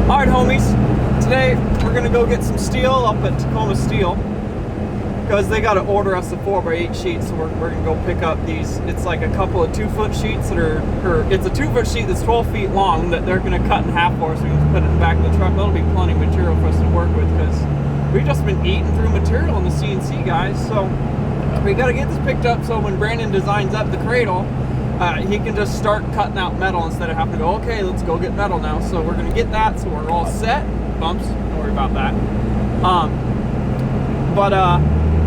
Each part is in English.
Alright homies, today we're gonna go get some steel up at Tacoma Steel because they gotta order us a 4x8 sheet, so we're gonna go pick up these. It's like a couple of 2-foot sheets that are, it's a 2-foot sheet that's 12 feet long that they're gonna cut in half for us. We can put it in the back of the truck. That'll be plenty of material for us to work with because we've just been eating through material in the CNC, guys. So we gotta get this picked up so when Brandon designs up the cradle, he can just start cutting out metal instead of having to go, okay, let's go get metal now. So we're gonna get that so we're all set. Bumps, don't worry about that.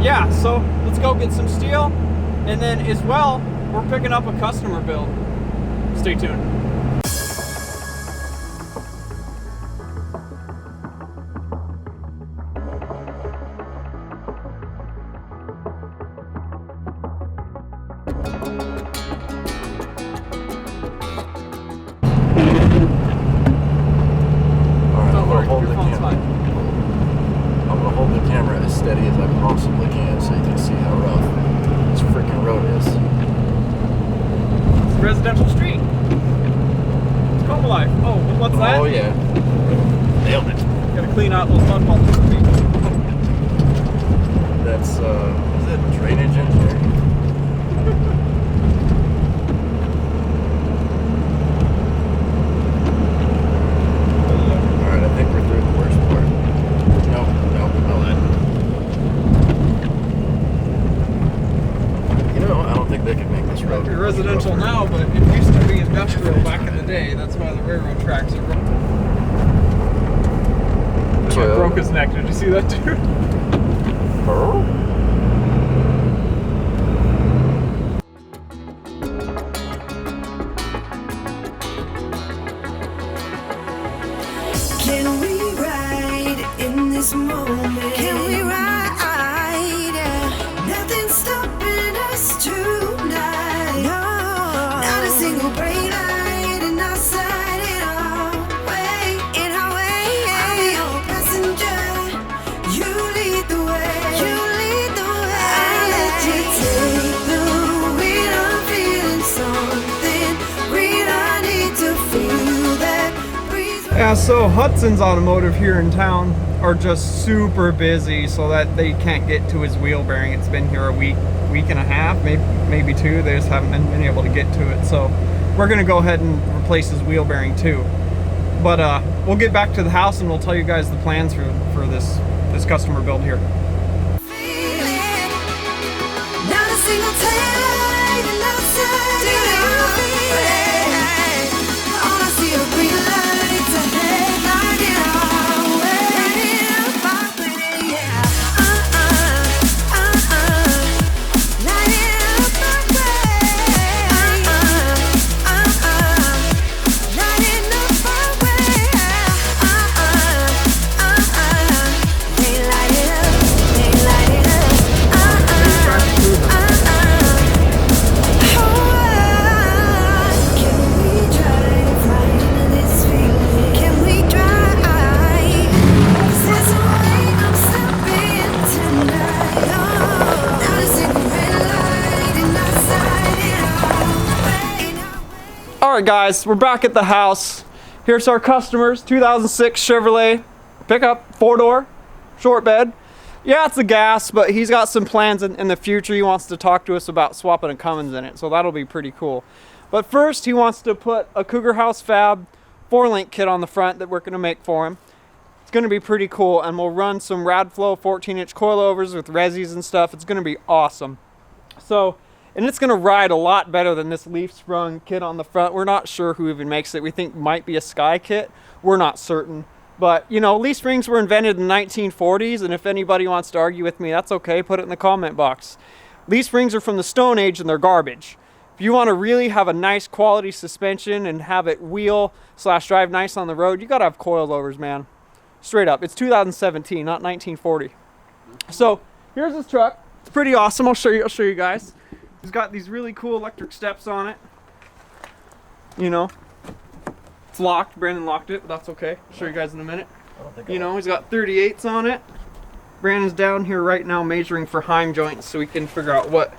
Yeah, so let's go get some steel, and then as well, we're picking up a customer build. Stay tuned. Steady as I possibly can so you can see how rough this freaking road is. It's a residential street. It's Tacoma life. Oh, what's that? Oh yeah. Nailed it. Gotta clean out those mud balls. That's is it drainage engineering? Alright, I think we're through the worst part. Nope, no that. I don't think they could make this road. It's residential now, but it used to be industrial back in the day. That's why the railroad tracks are broken. This guy broke his neck. Did you see that too? Can we ride in this moment? Can we ride? Nothing's stopping us tonight. No, not a single brake light in our sight in our way. In our way, I'll be your passenger. You lead the way. You lead the way. I'll let you take the wheel. I'm feeling something real. I need to feel that breeze. Yeah, so Hudson's Automotive here in town are just super busy so that they can't get to his wheel bearing. It's been here a week and a half, maybe two. They just haven't been able to get to it. So we're gonna go ahead and replace his wheel bearing too. But we'll get back to the house and we'll tell you guys the plans for this customer build here. Not a single taillight in our sight. Do you feel it? All I see are green lights ahead, lighting our way. Lighting up our way. They light it up. They light it up. Can we drive right into this feeling? Can we drive? Is there some way I'm stepping tonight? Not a single red light in our sight. Alright guys, we're back at the house. Here's our customers, 2006 Chevrolet pickup, 4-door, short bed. Yeah, it's a gas, but he's got some plans in the future. He wants to talk to us about swapping a Cummins in it, so that'll be pretty cool. But first, he wants to put a Cougar House Fab 4-link kit on the front that we're going to make for him. It's going to be pretty cool, and we'll run some Radflow 14-inch coilovers with resis and stuff. It's going to be awesome. So, and it's going to ride a lot better than this leaf sprung kit on the front. We're not sure who even makes it. We think it might be a Sky kit. We're not certain. But, you know, leaf springs were invented in the 1940s, and if anybody wants to argue with me, that's okay. Put it in the comment box. Leaf springs are from the Stone Age, and they're garbage. If you want to really have a nice quality suspension and have it wheel/drive nice on the road, you got to have coilovers, man. Straight up. It's 2017, not 1940. So, here's this truck. It's pretty awesome. I'll show you guys. It's got these really cool electric steps on it. You know, it's locked. Brandon locked it, but that's okay. I'll show you guys in a minute. You know, he's got 38s on it. Brandon's down here right now measuring for heim joints so we can figure out what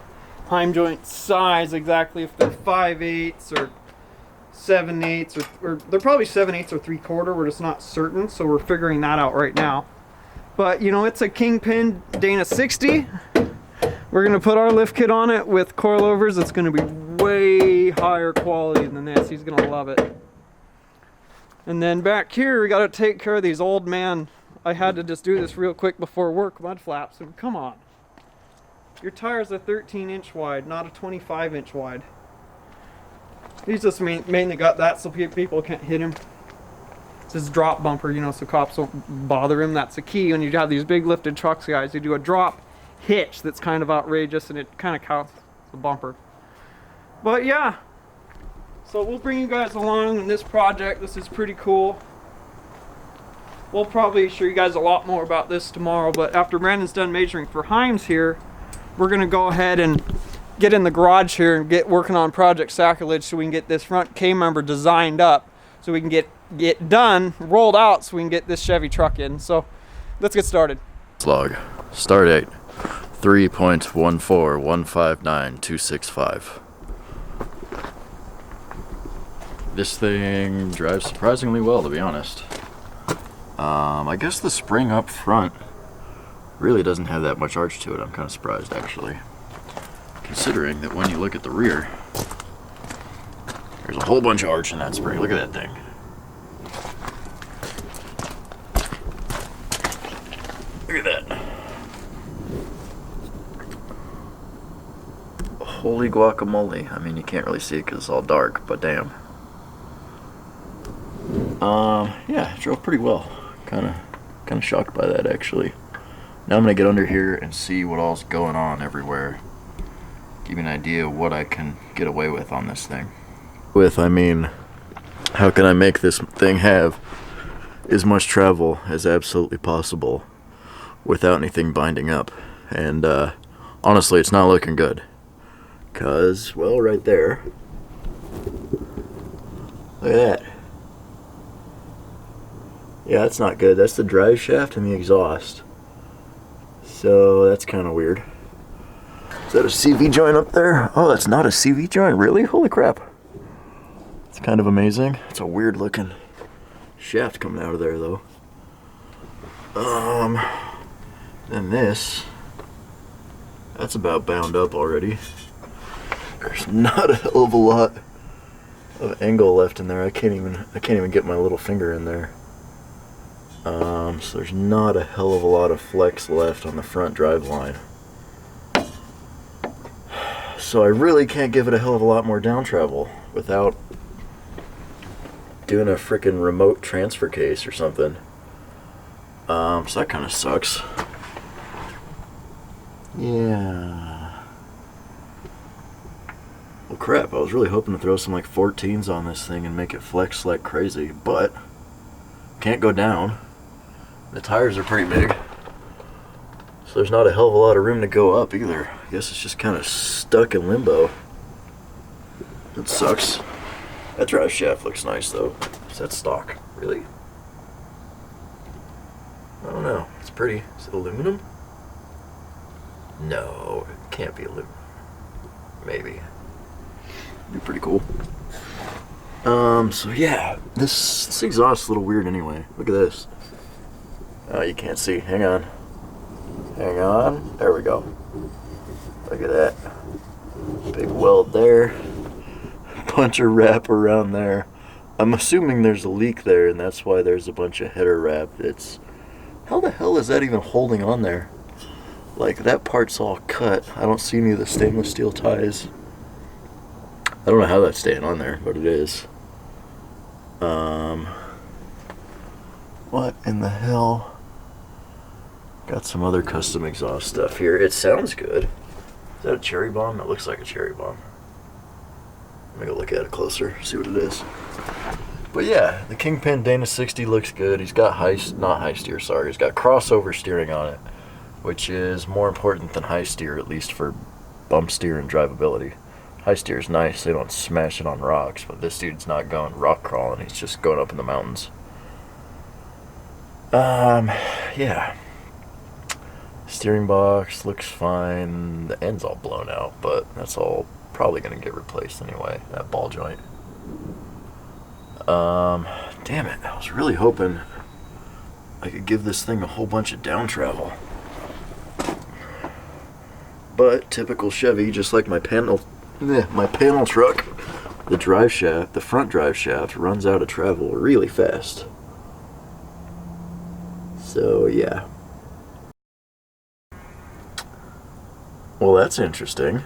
heim joint size exactly, if they're 5/8 or 7/8 or they're probably 7/8 or 3/4. We're just not certain, so we're figuring that out right now. But you know, it's a Kingpin Dana 60. We're gonna put our lift kit on it with coilovers. It's gonna be way higher quality than this. He's gonna love it. And then back here, we gotta take care of these old man. I had to just do this real quick before work. Mud flaps. And come on, your tire's a 13-inch wide, not a 25-inch wide. He's just mainly got that so people can't hit him. It's his drop bumper, you know, so cops won't bother him. That's the key when you have these big lifted trucks, guys. You do a drop hitch that's kind of outrageous, and it kind of counts the bumper. But yeah, so we'll bring you guys along in this project. This is pretty cool. We'll probably show you guys a lot more about this tomorrow, but after Brandon's done measuring for Himes here, we're gonna go ahead and get in the garage here and get working on Project Sacrilege so we can get this front K-member designed up so we can get done, rolled out, so we can get this Chevy truck in. So let's get started. Log. Start date 3.14159.265. This thing drives surprisingly well, to be honest. I guess the spring up front really doesn't have that much arch to it. I'm kind of surprised, actually, considering that when you look at the rear, there's a whole bunch of arch in that spring. Look at that thing. Look at that. Holy guacamole. I mean, you can't really see it because it's all dark, but damn. Yeah, it drove pretty well. Kind of shocked by that, actually. Now I'm gonna get under here and see what all's going on everywhere. Give you an idea of what I can get away with on this thing. I mean, how can I make this thing have as much travel as absolutely possible without anything binding up? And honestly, it's not looking good. Cause, well, right there, look at that. Yeah, that's not good. That's the drive shaft and the exhaust. So that's kind of weird. Is that a CV joint up there? Oh, that's not a CV joint, really? Holy crap. It's kind of amazing. It's a weird looking shaft coming out of there, though. Then this, that's about bound up already. There's not a hell of a lot of angle left in there. I can't even get my little finger in there. So there's not a hell of a lot of flex left on the front drive line. So I really can't give it a hell of a lot more down travel without doing a frickin' remote transfer case or something. So that kind of sucks. Yeah. Well, crap, I was really hoping to throw some like 14s on this thing and make it flex like crazy, but can't go down. The tires are pretty big, so there's not a hell of a lot of room to go up either. I guess it's just kind of stuck in limbo. That sucks. That drive shaft looks nice though. Is that stock? Really? I don't know. It's pretty. Is it aluminum? No, it can't be aluminum. Maybe. It'd be pretty cool. So yeah, this exhaust's a little weird anyway. Look at this. Oh, you can't see. Hang on. Hang on. There we go. Look at that. Big weld there. Bunch of wrap around there. I'm assuming there's a leak there, and that's why there's a bunch of header wrap. How the hell is that even holding on there? Like, that part's all cut. I don't see any of the stainless steel ties. I don't know how that's staying on there, but it is. What in the hell? Got some other custom exhaust stuff here. It sounds good. Is that a cherry bomb? It looks like a cherry bomb. Let me go look at it closer, see what it is. But yeah, the Kingpin Dana 60 looks good. He's got he's got crossover steering on it, which is more important than high steer, at least for bump steer and drivability. High steer is nice, they don't smash it on rocks, but this dude's not going rock crawling, he's just going up in the mountains. Yeah. Steering box looks fine. The end's all blown out, but that's all probably going to get replaced anyway, that ball joint. Damn it, I was really hoping I could give this thing a whole bunch of down travel. But typical Chevy, just like my panel truck, the drive shaft, the front drive shaft runs out of travel really fast. So yeah. Well, that's interesting.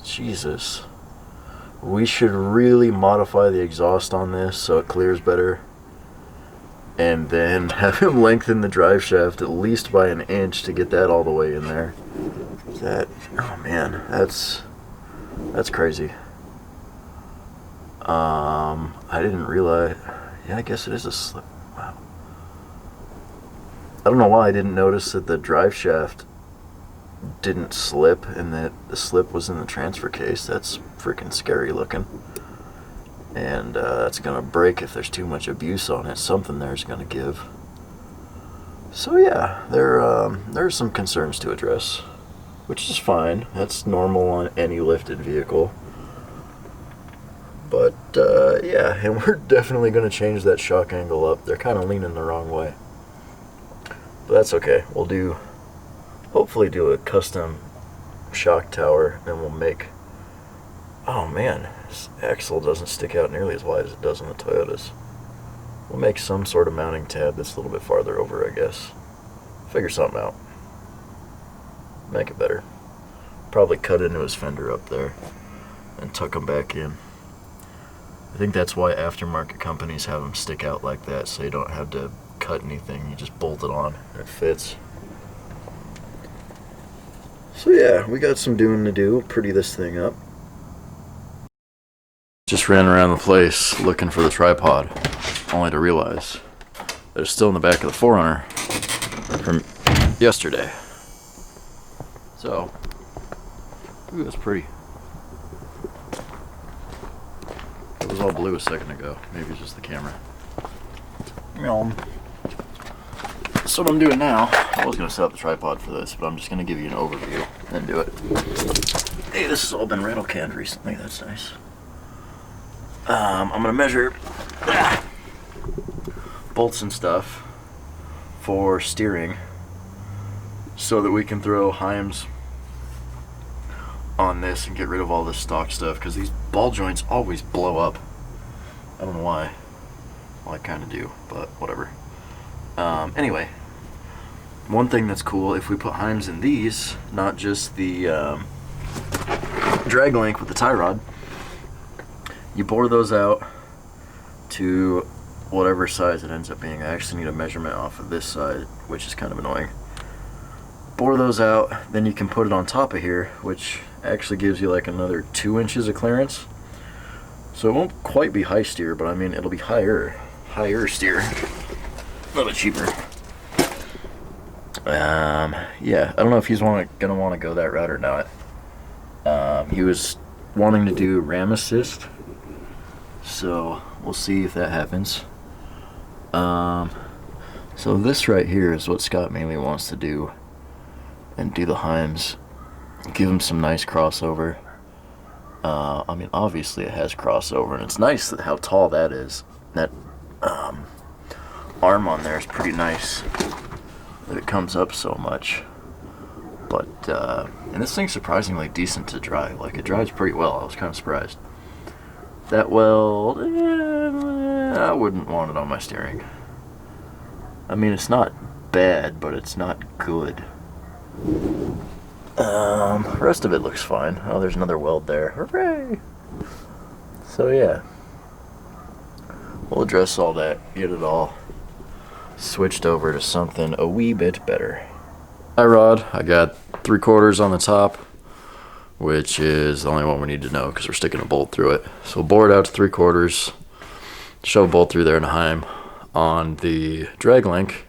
Jesus. We should really modify the exhaust on this so it clears better. And then have him lengthen the drive shaft at least by an inch to get that all the way in there. Oh man, that's crazy. I didn't realize. Yeah, I guess it is a slip. Wow. I don't know why I didn't notice that the drive shaft didn't slip and that the slip was in the transfer case. That's freaking scary looking. And that's gonna break if there's too much abuse on it. Something there's gonna give. So yeah, there are some concerns to address, which is fine. That's normal on any lifted vehicle. But yeah, and we're definitely gonna change that shock angle up. They're kind of leaning the wrong way, but that's okay. We'll hopefully do a custom shock tower, and we'll make. Oh man, this axle doesn't stick out nearly as wide as it does on the Toyotas. We'll make some sort of mounting tab that's a little bit farther over, I guess. Figure something out. Make it better. Probably cut into his fender up there and tuck them back in. I think that's why aftermarket companies have them stick out like that, so you don't have to cut anything. You just bolt it on and it fits. So yeah, we got some doing to do. Pretty this thing up. Just ran around the place looking for the tripod, only to realize that it's still in the back of the 4Runner from yesterday. So, ooh, that's pretty. It was all blue a second ago. Maybe it's just the camera. So what I'm doing now, I was going to set up the tripod for this, but I'm just going to give you an overview and do it. Hey, this has all been rattle canned recently. That's nice. I'm going to measure bolts and stuff for steering so that we can throw Heims on this and get rid of all this stock stuff, because these ball joints always blow up. I don't know why. Well, I kind of do, but whatever. Anyway, one thing that's cool, if we put Heims in these, not just the drag link with the tie rod, you bore those out to whatever size it ends up being. I actually need a measurement off of this side, which is kind of annoying. Bore those out, then you can put it on top of here, which actually gives you like another 2 inches of clearance. So it won't quite be high steer, but I mean it'll be higher steer, a little bit cheaper. Yeah, I don't know if he's gonna want to go that route or not. He was wanting to do ram assist, so we'll see if that happens. So this right here is what Scott mainly wants to do, and do the Heims, give him some nice crossover. I mean, obviously it has crossover, and it's nice that how tall that is. That arm on there is pretty nice that it comes up so much. But and this thing's surprisingly decent to drive. Like, it drives pretty well. I was kind of surprised. That well, I wouldn't want it on my steering. I mean, it's not bad, but it's not good. The rest of it looks fine. Oh, there's another weld there. Hooray! So yeah, we'll address all that, get it all switched over to something a wee bit better. Tie rod, I got 3/4 on the top, which is the only one we need to know because we're sticking a bolt through it. So we'll bore it out to 3/4, shove a bolt through there in a Heim. On the drag link,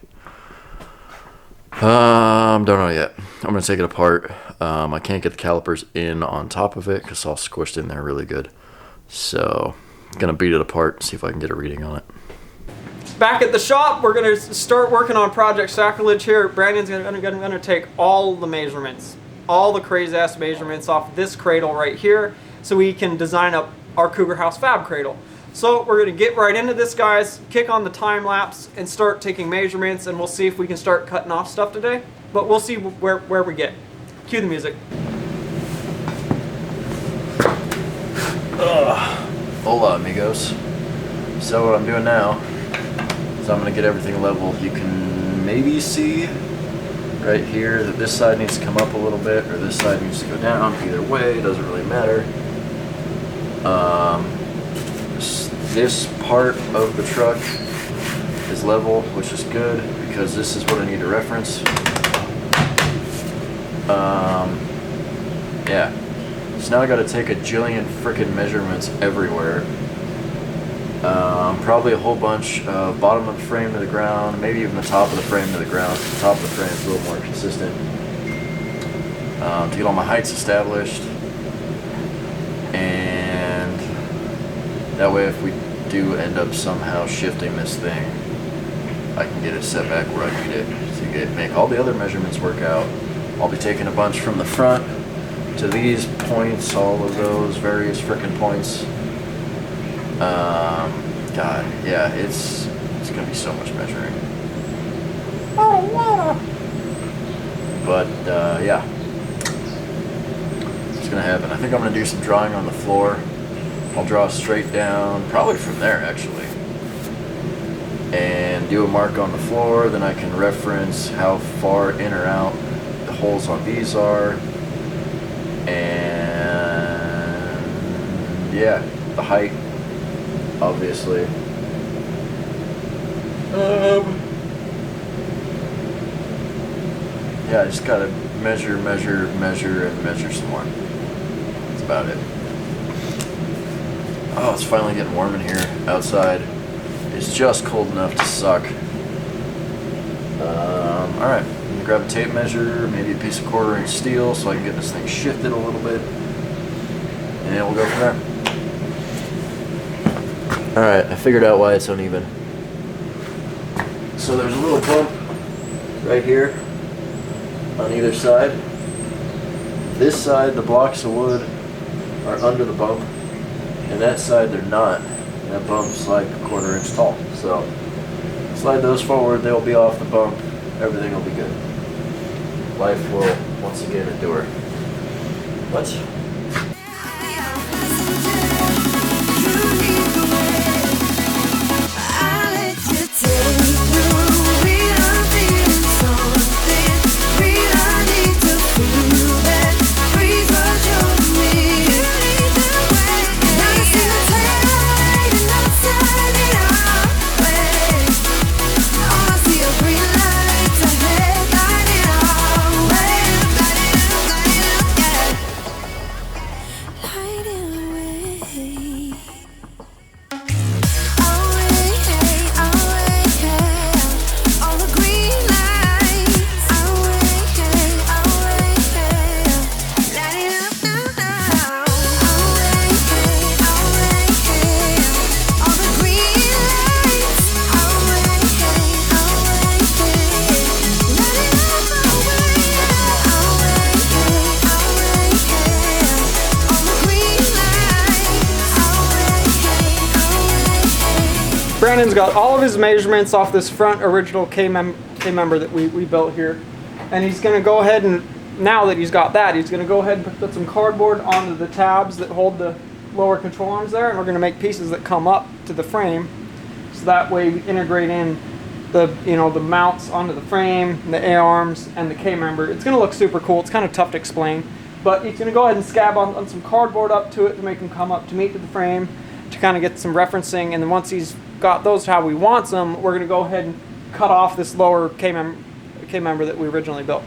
don't know yet. I'm gonna take it apart. I can't get the calipers in on top of it because it's all squished in there really good. So gonna beat it apart and see if I can get a reading on it. Back at the shop, we're gonna start working on Project Sacrilege here. Brandon's gonna take all the measurements, all the crazy ass measurements off this cradle right here, so we can design up our Cougar House Fab Cradle. So we're gonna get right into this, guys, kick on the time lapse and start taking measurements, and we'll see if we can start cutting off stuff today, but we'll see where we get. Cue the music. Hola, amigos. So what I'm doing now is I'm gonna get everything level. You can maybe see right here that this side needs to come up a little bit, or this side needs to go down. Either way, it doesn't really matter. This part of the truck is level, which is good because this is what I need to reference. Yeah. So now I gotta take a jillion frickin' measurements everywhere. Probably a whole bunch of bottom of the frame to the ground, maybe even the top of the frame to the ground. The top of the frame is a little more consistent. To get all my heights established. And that way if we do end up somehow shifting this thing, I can get it set back where I need it. So make all the other measurements work out. I'll be taking a bunch from the front to these points, all of those various frickin' points. God, yeah, it's gonna be so much measuring. But yeah, it's gonna happen. I think I'm gonna do some drawing on the floor. I'll draw straight down, probably from there actually, and do a mark on the floor. Then I can reference how far in or out the holes on these are, and yeah, the height, obviously. Yeah, I just gotta measure, and measure some more. That's about it. Oh, it's finally getting warm in here. Outside it's just cold enough to suck. Alright, I'm gonna grab a tape measure, maybe a piece of 1/4-inch steel so I can get this thing shifted a little bit. And we'll go from there. Alright, I figured out why it's uneven. So there's a little bump right here on either side. This side, the blocks of wood are under the bump, and that side they're not. And that bump's like a 1/4 inch tall. So slide those forward, they'll be off the bump, everything will be good. Life will once again endure. What? Brandon's got all of his measurements off this front original K-member that we built here. And he's gonna go ahead and, now that he's got that, he's gonna go ahead and put some cardboard onto the tabs that hold the lower control arms there, and we're gonna make pieces that come up to the frame. So that way we integrate in the, the mounts onto the frame, the A-arms, and the K-member. It's gonna look super cool. It's kind of tough to explain. But he's gonna go ahead and scab on some cardboard up to it to make them come up to meet to the frame, to kind of get some referencing, and then once he's got those how we want them, we're going to go ahead and cut off this lower K-member that we originally built.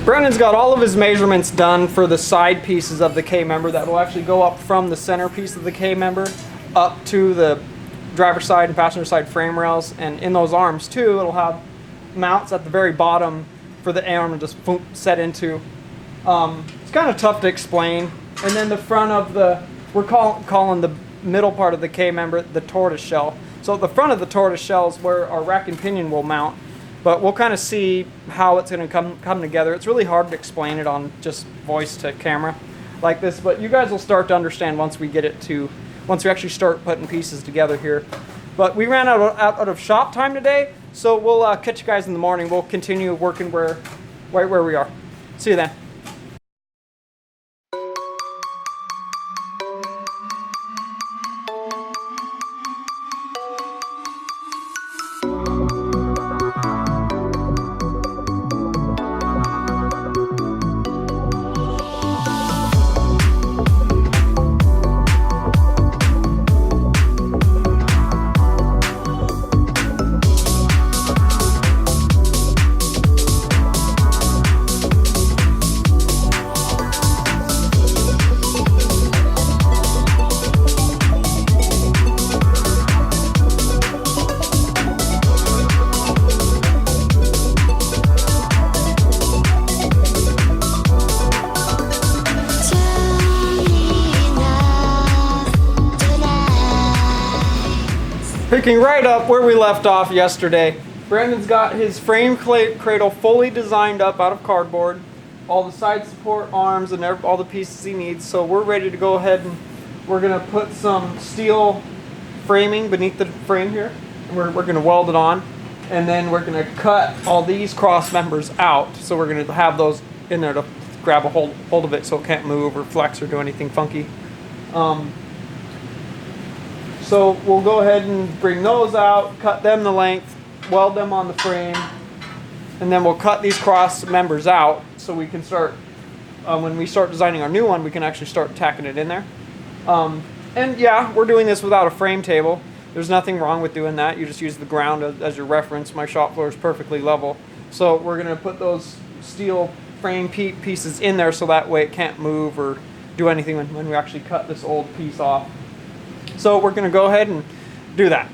Brandon's got all of his measurements done for the side pieces of the K-member that will actually go up from the center piece of the K-member up to the driver's side and passenger side frame rails, and in those arms too, it'll have mounts at the very bottom for the arm to just set into. It's kind of tough to explain. And then the front of the, we're calling the middle part of the K-member the tortoise shell. So the front of the tortoise shell is where our rack and pinion will mount, but we'll kind of see how it's going to come together. It's really hard to explain it on just voice to camera like this, but you guys will start to understand once we actually start putting pieces together here. But we ran out of shop time today, so we'll catch you guys in the morning. We'll continue working right where we are. See you then. Picking right up where we left off yesterday, Brandon's got his frame cradle fully designed up out of cardboard, all the side support arms and all the pieces he needs. So we're ready to go ahead and we're going to put some steel framing beneath the frame here. And we're going to weld it on, and then we're going to cut all these cross members out. So we're going to have those in there to grab a hold of it so it can't move or flex or do anything funky. So we'll go ahead and bring those out, cut them the length, weld them on the frame, and then we'll cut these cross members out so we can start, when we start designing our new one, we can actually start tacking it in there. And yeah, we're doing this without a frame table. There's nothing wrong with doing that. You just use the ground as your reference. My shop floor is perfectly level. So we're going to put those steel frame pieces in there so that way it can't move or do anything when we actually cut this old piece off. So we're going to go ahead and do that.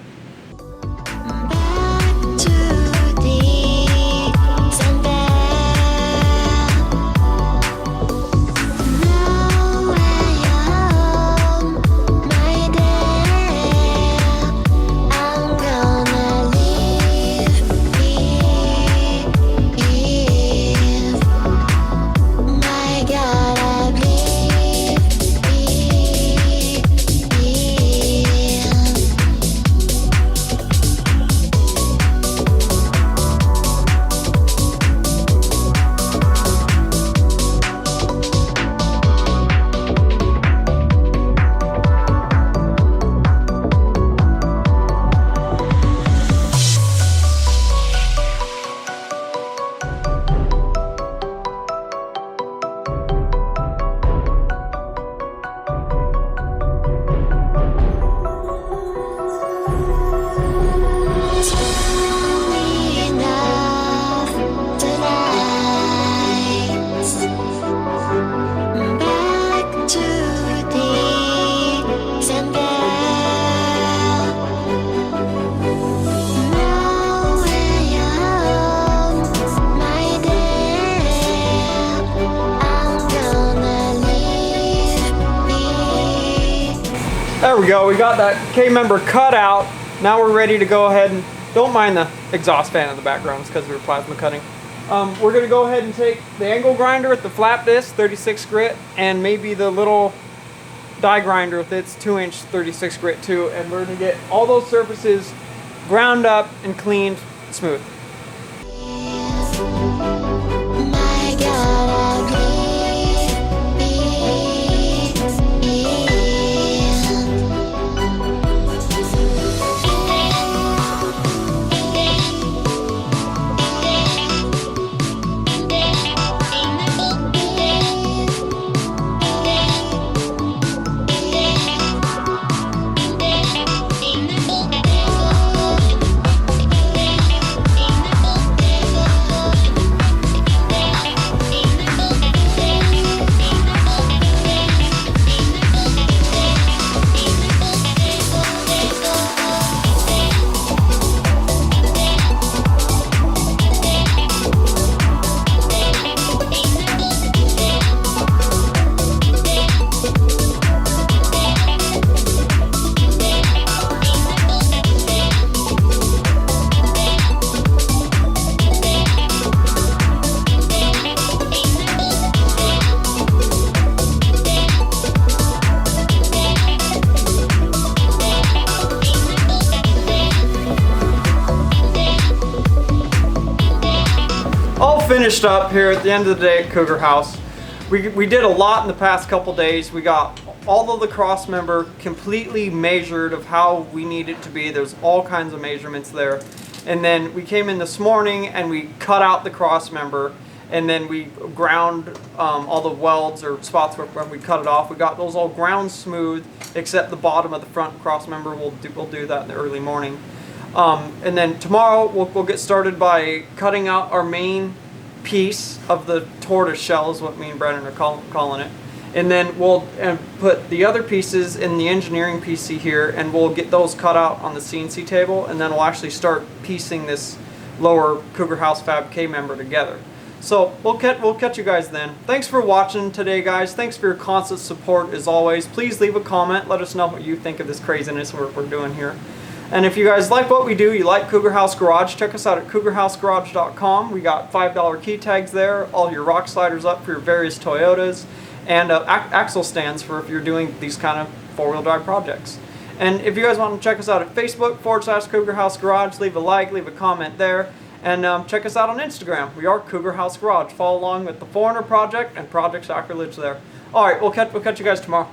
There we go, we got that K-member cut out. Now we're ready to go ahead and, don't mind the exhaust fan in the background, it's because we were plasma cutting. We're going to go ahead and take the angle grinder with the flap disc, 36 grit, and maybe the little die grinder with its 2-inch 36 grit too, and we're going to get all those surfaces ground up and cleaned smooth. finished up here at the end of the day at Cougar House. We did a lot in the past couple days. We got all of the cross member completely measured of how we need it to be. There's all kinds of measurements there. And then we came in this morning and we cut out the cross member, and then we ground all the welds or spots where we cut it off. We got those all ground smooth, except the bottom of the front cross member. We'll do that in the early morning. And then tomorrow we'll get started by cutting out our main piece of the tortoise shell, is what me and Brennan are calling it. And then we'll put the other pieces in the engineering PC here, and we'll get those cut out on the CNC table, and then we'll actually start piecing this lower Cougar House Fab K member together. So we'll catch you guys then. Thanks for watching today, guys. Thanks for your constant support as always. Please leave a comment. Let us know what you think of this craziness we're doing here. And if you guys like what we do, you like Cougar House Garage, check us out at cougarhousegarage.com. We got $5 key tags there, all your rock sliders up for your various Toyotas, and axle stands for if you're doing these kind of four-wheel drive projects. And if you guys want to check us out at Facebook/Cougar House Garage, leave a like, leave a comment there. And check us out on Instagram. We are Cougar House Garage. Follow along with the Foreigner Project and Project Sacrilege there. All right, we'll catch you guys tomorrow.